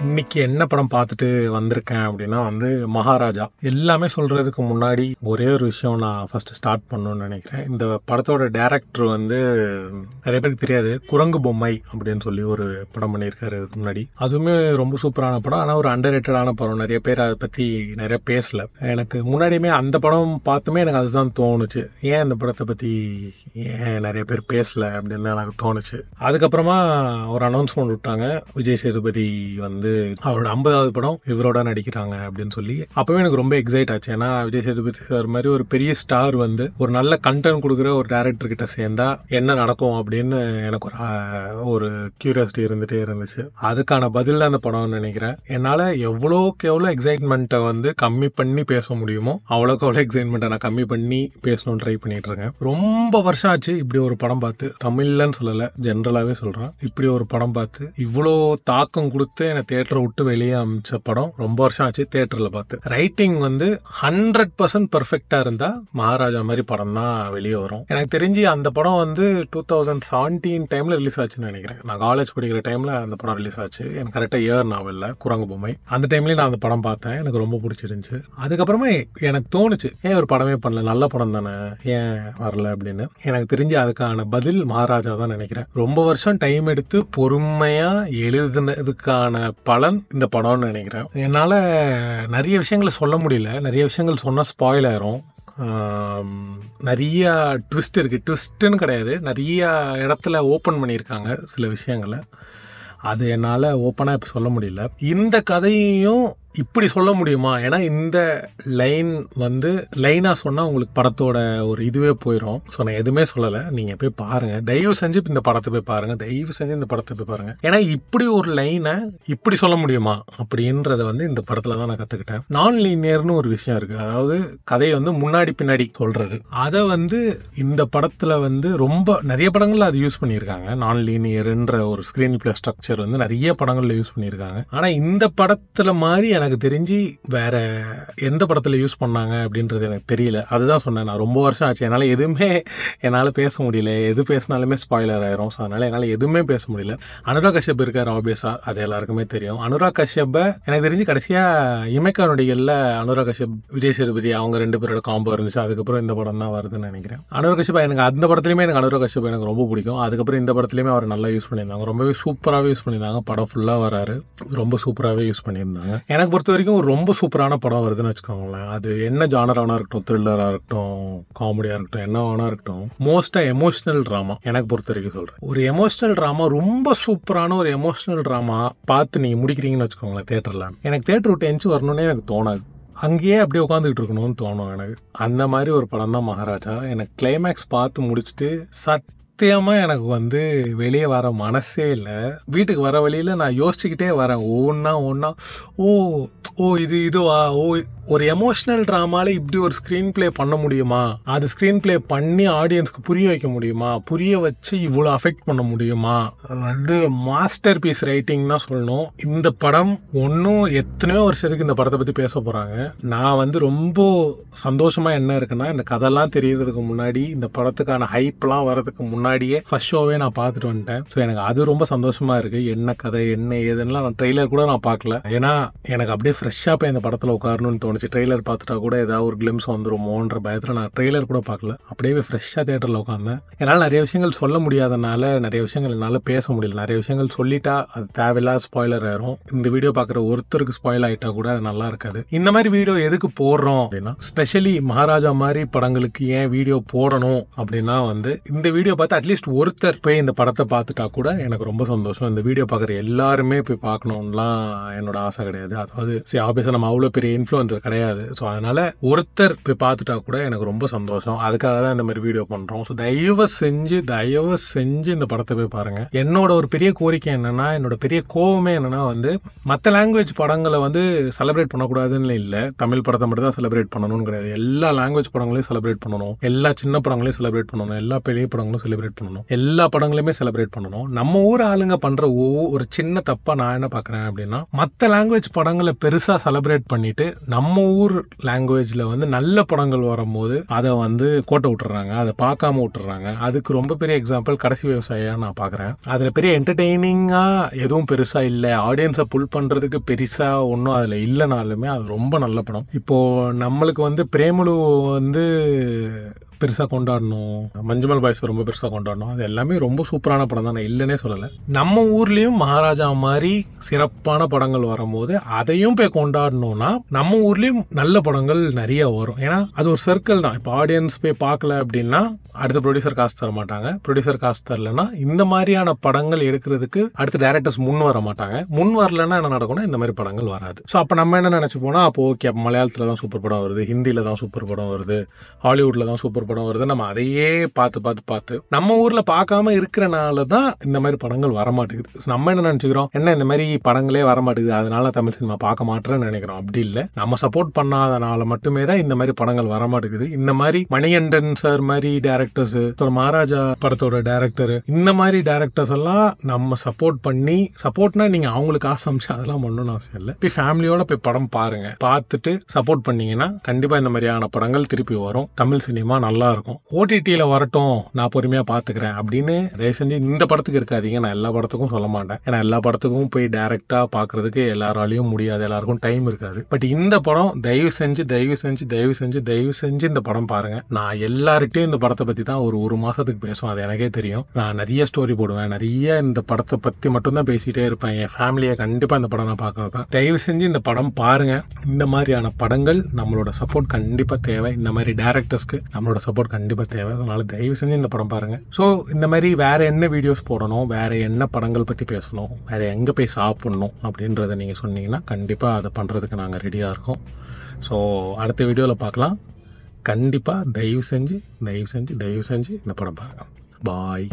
இன்னைக்கு என்ன படம் பார்த்துட்டு வந்திருக்கேன் அப்படின்னா மகாராஜா. எல்லாமே சொல்றதுக்கு முன்னாடி ஒரே ஒரு விஷயம் நான் ஃபர்ஸ்ட் ஸ்டார்ட் பண்ணணும்னு நினைக்கிறேன். இந்த படத்தோட டைரக்டர் நிறைய பேருக்கு தெரியாது, குரங்கு பொம்மை அப்படின்னு சொல்லி ஒரு படம் பண்ணியிருக்காரு இதுக்கு முன்னாடி. அதுவுமே ரொம்ப சூப்பரான படம், ஆனால் ஒரு அண்டர் ரேட்டடான படம். நிறைய பேர் அதை பற்றி நிறைய பேசல. எனக்கு முன்னாடியுமே அந்த படம் பார்த்துமே எனக்கு அதுதான் தோணுச்சு, ஏன் இந்த படத்தை பற்றி ஏன் நிறைய பேர் பேசல அப்படின்னு எனக்கு தோணுச்சு. அதுக்கப்புறமா ஒரு அனௌன்ஸ்மெண்ட் விட்டாங்க, விஜய் சேதுபதி அவரோட 50வது படம் இவரோட நடிக்கிறாங்க அப்படின்னு சொல்லி. அப்பவே எனக்கு ரொம்ப எக்ஸைட் ஆச்சு. ஏன்னா விஜய் சேதுபதி சார் மாதிரி ஒரு பெரிய ஸ்டார் ஒரு நல்ல கண்டென்ட் கொடுக்குற ஒரு டைரக்டர் கிட்ட சேர்ந்தா என்ன நடக்கும் அப்படின்னு எனக்கு ஒரு கியூரியாசிட்டி இருந்துட்டே இருந்துச்சு. அதுக்கான பதில் அந்த படம்னு நினைக்கிறேன். என்னால எவ்வளோக்கு எவ்வளோ எக்ஸைட்மெண்ட்டை கம்மி பண்ணி பேச முடியுமோ அவ்வளோக்கு எவ்வளோ எக்ஸைட்மெண்ட்டை நான் கம்மி பண்ணி பேசணும்னு ட்ரை பண்ணிட்டு இருக்கேன். ரொம்ப வருஷம் ஆச்சு இப்படி ஒரு படம் பார்த்து, தமிழ்லன்னு சொல்லலை ஜென்ரலாகவே சொல்றேன். இப்படி ஒரு படம் பார்த்து இவ்வளோ தாக்கம் கொடுத்து என்னை தியேட்டரை விட்டு வெளியே அமைச்ச படம் ரொம்ப வருஷம் ஆச்சு தியேட்டர்ல பார்த்து. ரைட்டிங் 100% பெர்ஃபெக்டா இருந்தா மகாராஜா மாதிரி படம் தான் வெளியே வரும். எனக்கு தெரிஞ்சு அந்த படம் 2017 டைம்ல ரிலீஸ் ஆச்சுன்னு நினைக்கிறேன். நான் காலேஜ் படிக்கிற டைம்ல அந்த படம் ரிலீஸ் ஆச்சு. எனக்கு கரெக்டா இயர் நாவல்ல குரங்கு பொம்மை. அந்த டைம்லயே நான் அந்த படம் பார்த்தேன், எனக்கு ரொம்ப பிடிச்சிருந்துச்சு. அதுக்கப்புறமா எனக்கு தோணுச்சு, ஏன் ஒரு படமே பண்ணல, நல்ல படம் தானே, ஏன் வரல அப்படின்னு. எனக்கு தெரிஞ்சு அதுக்கான பதில் மகாராஜா தான் நினைக்கிறேன். ரொம்ப வருஷம் டைம் எடுத்து பொறுமையா எழுதுனதுக்கான பலன் இந்த படம்னு நினைக்கிறேன். என்னால நிறைய விஷயங்களை சொல்ல முடியல, நிறைய விஷயங்கள் சொன்னா ஸ்பாயில் ஆயிரும். நிறைய ட்விஸ்ட் இருக்கு, ட்விஸ்ட்னு கிடையாது, நிறைய இடத்துல ஓப்பன் பண்ணியிருக்காங்க சில விஷயங்களை. அது என்னால் ஓப்பனாக இப்போ சொல்ல முடியல. இந்த கதையையும் இப்படி சொல்ல முடியுமா? ஏன்னா இந்த லைனாக சொன்னால் உங்களுக்கு படத்தோட ஒரு இதுவே போயிடும். ஸோ நான் எதுவுமே சொல்லலை, நீங்கள் போய் பாருங்கள், தயவு செஞ்சு இந்த படத்தை போய் பாருங்கள், தயவு செஞ்சு இந்த படத்தை போய் பாருங்கள். ஏன்னா இப்படி ஒரு லைனை இப்படி சொல்ல முடியுமா அப்படின்றத இந்த படத்தில் தான் நான் கற்றுக்கிட்டேன். நான் லீனியர்னு ஒரு விஷயம் இருக்குது, அதாவது கதையை முன்னாடி பின்னாடி சொல்கிறது. அதை இந்த படத்தில் ரொம்ப நிறைய படங்களில் அது யூஸ் பண்ணியிருக்காங்க. நான் லீனியர்ன்ற ஒரு ஸ்க்ரீன் பிளே ஸ்ட்ரக்சர் நிறைய படங்களில் யூஸ் பண்ணியிருக்காங்க. ஆனால் இந்த படத்தில் மாதிரி எனக்கு தெரிஞ்சு வேற எந்த படத்துல யூஸ் பண்ணாங்க அப்படின்றது எனக்கு தெரியல. அதுதான் சொன்னேன், நான் ரொம்ப வருஷம் ஆச்சு, என்னால் பேச முடியல, எது பேசினாலுமே ஸ்பாயிலர் ஆயிரும். ஸோ அதனால என்னால் எதுவுமே பேச முடியல. அனுராக் கஷ்யப் இருக்கார், ஆப்வியஸா அது எல்லாருக்குமே தெரியும். அனுராக் கஷ்யப்பை எனக்கு தெரிஞ்சு கடைசியா இமைக்கா நொடிகள்ல அனுராக் கஷ்யப் விஜய் சேதுபதி அவங்க 2 பேரோட காம்போ இருந்துச்சு. அதுக்கப்புறம் இந்த படம் தான் வருதுன்னு நினைக்கிறேன். அனுராக் கஷ்யப் எனக்கு அந்த படத்துலயுமே அனுராக் கஷ்யப் எனக்கு ரொம்ப பிடிக்கும். அதுக்கப்புறம் இந்த படத்துலயுமே அவர் நல்லா யூஸ் பண்ணியிருந்தாங்க, ரொம்பவே சூப்பராகவே யூஸ் பண்ணியிருந்தாங்க. படம் ஃபுல்லா வராரு, ரொம்ப சூப்பராகவே யூஸ் பண்ணியிருந்தாங்க. எனக்கு பொறுத்த வரைக்கும் ஒரு ரொம்ப சூப்பரான படம் வருதுன்னு வச்சுக்கோங்களேன். அது என்ன ஜானரானா இருக்கட்டும், த்ரில்லராக இருக்கட்டும், காமெடியாக இருக்கட்டும், என்ன வேணா இருக்கட்டும், மோஸ்ட்டாக எமோஷனல் ட்ராமா எனக்கு பொறுத்த வரைக்கும் சொல்கிறேன். ஒரு எமோஷனல் ட்ராமா, ரொம்ப சூப்பரான ஒரு எமோஷனல் ட்ராமா பார்த்து நீங்கள் முடிக்கிறீங்கன்னு வச்சுக்கோங்களேன் தியேட்டரில், எனக்கு தியேட்டர் விட்டு எஞ்சி வரணுன்னே எனக்கு தோணாது, அங்கேயே அப்படியே உட்காந்துக்கிட்டு இருக்கணும்னு தோணும் எனக்கு. அந்த மாதிரி ஒரு படம் தான் மகாராஜா. எனக்கு கிளைமேக்ஸ் பார்த்து முடிச்சுட்டு சத்தியமா எனக்கு வெளியே வர மனசே இல்லை. வீட்டுக்கு வர வழியில் நான் யோசிச்சுக்கிட்டே வரேன், ஒவ்வொன்னா இதுவா, ஒரு எமோஷனல் ட்ராமால இப்படி ஒரு ஸ்க்ரீன் பிளே பண்ண முடியுமா, அது ஸ்க்ரீன் பிளே பண்ணி ஆடியன்ஸ்க்கு புரிய வைக்க முடியுமா, புரிய வச்சு இவ்வளோ அஃபெக்ட் பண்ண முடியுமா, மாஸ்டர் பீஸ் ரைட்டிங் தான் சொல்லணும். இந்த படம் எத்தனையோ வருஷத்துக்கு இந்த படத்தை பற்றி பேச போகிறாங்க. நான் ரொம்ப சந்தோஷமா என்ன இருக்குன்னா, இந்த கதையெல்லாம் தெரியறதுக்கு முன்னாடி, இந்த படத்துக்கான ஹைப்லாம் வர்றதுக்கு முன்னாடியே ஃபர்ஸ்ட் ஷோவே நான் பார்த்துட்டு வந்துட்டேன். ஸோ எனக்கு அது ரொம்ப சந்தோஷமா இருக்கு. என்ன கதை என்ன ஏதுன்னா நான் ட்ரெய்லர் கூட நான் பார்க்கல. ஏன்னா எனக்கு அப்படியே ஃப்ரெஷ்ஷாக போய் இந்த படத்தில் உட்காரணும்னு தோணுச்சு. ட்ரெய்லர் பார்த்துட்டா கூட ஏதாவது ஒரு கிளிம்ஸ் வந்துருமோன்ற பயத்தில் நான் ட்ரெய்லர் கூட பார்க்கல, அப்படியே ஃப்ரெஷ்ஷாக தியேட்டரில் உட்காந்தேன். என்னால் நிறைய விஷயங்கள் சொல்ல முடியாதனால நிறைய விஷயங்கள் என்னால் பேச முடியல. நிறைய விஷயங்கள் சொல்லிட்டா அது தேவையில்லாத ஸ்பாயிலர் ஆயிரும். இந்த வீடியோ பார்க்குற ஒருத்தருக்கு ஸ்பாயில் ஆகிட்டா கூட அது நல்லா இருக்காது. இந்த மாதிரி வீடியோ எதுக்கு போடுறோம் அப்படின்னா, ஸ்பெஷலி மகாராஜா மாதிரி படங்களுக்கு ஏன் வீடியோ போடணும் அப்படின்னா, இந்த வீடியோ பார்த்து அட்லீஸ்ட் ஒருத்தர் போய் இந்த படத்தை பார்த்துட்டா கூட எனக்கு ரொம்ப சந்தோஷம். இந்த வீடியோ பார்க்குற எல்லாருமே போய் பார்க்கணும்லாம் என்னோட ஆசை கிடையாது. அதாவது ஆப்வியஸாக நம்ம அவ்வளோ பெரிய இன்ஃப்ளூயன்சர் கிடையாது. ஸோ அதனால ஒருத்தர் போய் பார்த்துட்டா கூட எனக்கு ரொம்ப சந்தோஷம். அதுக்காக தான் இந்த மாதிரி வீடியோ பண்றோம். ஸோ தயவு செஞ்சு இந்த படத்தை போய் பாருங்க. என்னோட ஒரு பெரிய கோரிக்கை என்னன்னா, என்னோட பெரிய கோவமே என்னன்னா, மற்ற லாங்குவேஜ் படங்களை செலிப்ரேட் பண்ணக்கூடாதுன்னு இல்லை, தமிழ் படத்தை மட்டும் தான் செலிப்ரேட் பண்ணணும்னு கிடையாது. எல்லா லாங்குவேஜ் படங்களையும் செலிப்ரேட் பண்ணணும், எல்லா சின்ன படங்களையும் செலிப்ரேட் பண்ணணும், எல்லா பெரிய படங்களும் செலிப்ரேட் பண்ணணும், எல்லா படங்களையுமே செலிப்ரேட் பண்ணணும். நம்ம ஊர் ஆளுங்க பண்ற ஒரு சின்ன தப்பா நான் என்ன பாக்குறேன் அப்படின்னா, மற்ற லாங்குவேஜ் படங்களை பெருசா செலிப்ரேட் பண்ணிட்டு நம்ம நம்ம ஊர் லாங்குவேஜில் வந்து நல்ல படங்கள் வரும்போது அதை வந்து கோட்டை விட்டுறாங்க, அதை பார்க்காம விட்டுறாங்க. அதுக்கு ரொம்ப பெரிய எக்ஸாம்பிள் கடைசி விவசாயியாக நான் பார்க்குறேன். அதில் பெரிய என்டர்டெய்னிங்காக எதுவும் பெருசாக இல்லை, ஆடியன்ஸை புல் பண்ணுறதுக்கு பெருசாக ஒன்றும் அதில் இல்லைனாலுமே அது ரொம்ப நல்ல படம். இப்போது நம்மளுக்கு வந்து பிரேமலு வந்து பெருசாக கொண்டாடணும், மஞ்சுமல் பாய்ஸ் ரொம்ப பெருசாக கொண்டாடணும், அது எல்லாமே ரொம்ப சூப்பரான படம் தான், நான் இல்லைன்னே சொல்லலை. நம்ம ஊர்லேயும் மகாராஜா மாதிரி சிறப்பான படங்கள் வரும்போது அதையும் போய் கொண்டாடணும்னா நம்ம ஊர்லேயும் நல்ல படங்கள் நிறைய வரும். ஏன்னா அது ஒரு சர்க்கிள் தான். இப்போ ஆடியன்ஸ் போய் பார்க்கல அப்படின்னா அடுத்த ப்ரொடியூசர் காசு தர மாட்டாங்க, ப்ரொடியூசர் காசு தரலன்னா இந்த மாதிரியான படங்கள் எடுக்கிறதுக்கு அடுத்த டேரக்டர்ஸ் முன் வர மாட்டாங்க. முன் வரலன்னா என்ன நடக்கும்னா இந்த மாதிரி படங்கள் வராது. ஸோ அப்போ நம்ம என்ன நினச்சி போனால், அப்போ ஓகே மலையாளத்தில் தான் சூப்பர் படம் வருது, ஹிந்தியில் தான் சூப்பர் படம் வருது, ஹாலிவுட்டில் தான் சூப்பர் படம் வருது, நம்ம அதையே பார்த்து நம்ம ஊர்ல பார்க்காம இருக்கிறனால தான் இந்த மாதிரி படங்கள் வரமாட்டேங்குது. நம்ம என்ன நினைச்சுக்கிறோம், என்ன இந்த மாதிரி படங்களே வரமாட்டேங்குது அதனால தமிழ் சினிமா பார்க்க மாட்டேன்னு நினைக்கிறோம். அப்படி இல்லை, நம்ம சப்போர்ட் பண்ணாதனால மட்டுமே தான் இந்த மாதிரி படங்கள் வரமாட்டேங்குது. இந்த மாதிரி மணிகண்டன் சார் மாதிரி டேரக்டர்ஸ், மகாராஜா படத்தோட டேரக்டர், இந்த மாதிரி டேரக்டர்ஸ் எல்லாம் நம்ம சப்போர்ட் பண்ணி, சப்போர்ட்னா நீங்க அவங்களுக்கு ஆசமிச்சு அதெல்லாம் பண்ணணும்னு அவசியம் இல்லை, போய் ஃபேமிலியோட போய் படம் பாருங்க, பார்த்துட்டு சப்போர்ட் பண்ணீங்கன்னா கண்டிப்பா இந்த மாதிரியான படங்கள் திருப்பி வரும். தமிழ் சினிமா நல்லா இருக்கும். ஓடிடியில் வரட்டும், நான் பொறுமையாக பார்த்துக்கிறேன் அப்படின்னு தயவு செஞ்சு இந்த படத்துக்கு இருக்காதீங்க. நான் எல்லா படத்துக்கும் சொல்ல மாட்டேன், ஏன்னா எல்லா படத்துக்கும் போய் டைரெக்டாக பார்க்கறதுக்கு எல்லாராலையும் முடியாது, எல்லாருக்கும் டைம் இருக்காது. பட் இந்த படம் தயவு செஞ்சு இந்த படம் பாருங்க. நான் எல்லார்கிட்டையும் இந்த படத்தை பற்றி தான் ஒரு மாதத்துக்கு பேசுவேன், அது எனக்கே தெரியும். நான் நிறைய ஸ்டோரி போடுவேன், நிறைய இந்த படத்தை பற்றி மட்டும்தான் பேசிகிட்டே இருப்பேன். என் ஃபேமிலியை கண்டிப்பாக இந்த படம் நான் பார்க்க வைப்பேன். தயவு செஞ்சு இந்த படம் பாருங்க. இந்த மாதிரியான படங்கள் நம்மளோட சப்போர்ட் கண்டிப்பாக தேவை, இந்த மாதிரி டேரக்டர்ஸ்க்கு நம்மளோட சப்போர்ட் கண்டிப்பாக தேவை. அதனால தயவு செஞ்சு இந்த படம் பாருங்க. ஸோ இந்த மாதிரி வேற என்ன வீடியோஸ் போடணும், வேற என்ன படங்கள் பற்றி பேசணும், வேற எங்கே போய் சாப்பிடணும் அப்படின்றத நீங்கள் சொன்னீங்கன்னா கண்டிப்பாக அதை பண்ணுறதுக்கு நாங்கள் ரெடியாக இருக்கோம். ஸோ அடுத்த வீடியோவில் பார்க்கலாம். கண்டிப்பாக தயவு செஞ்சு இந்த படம் பாருங்க. பாய்.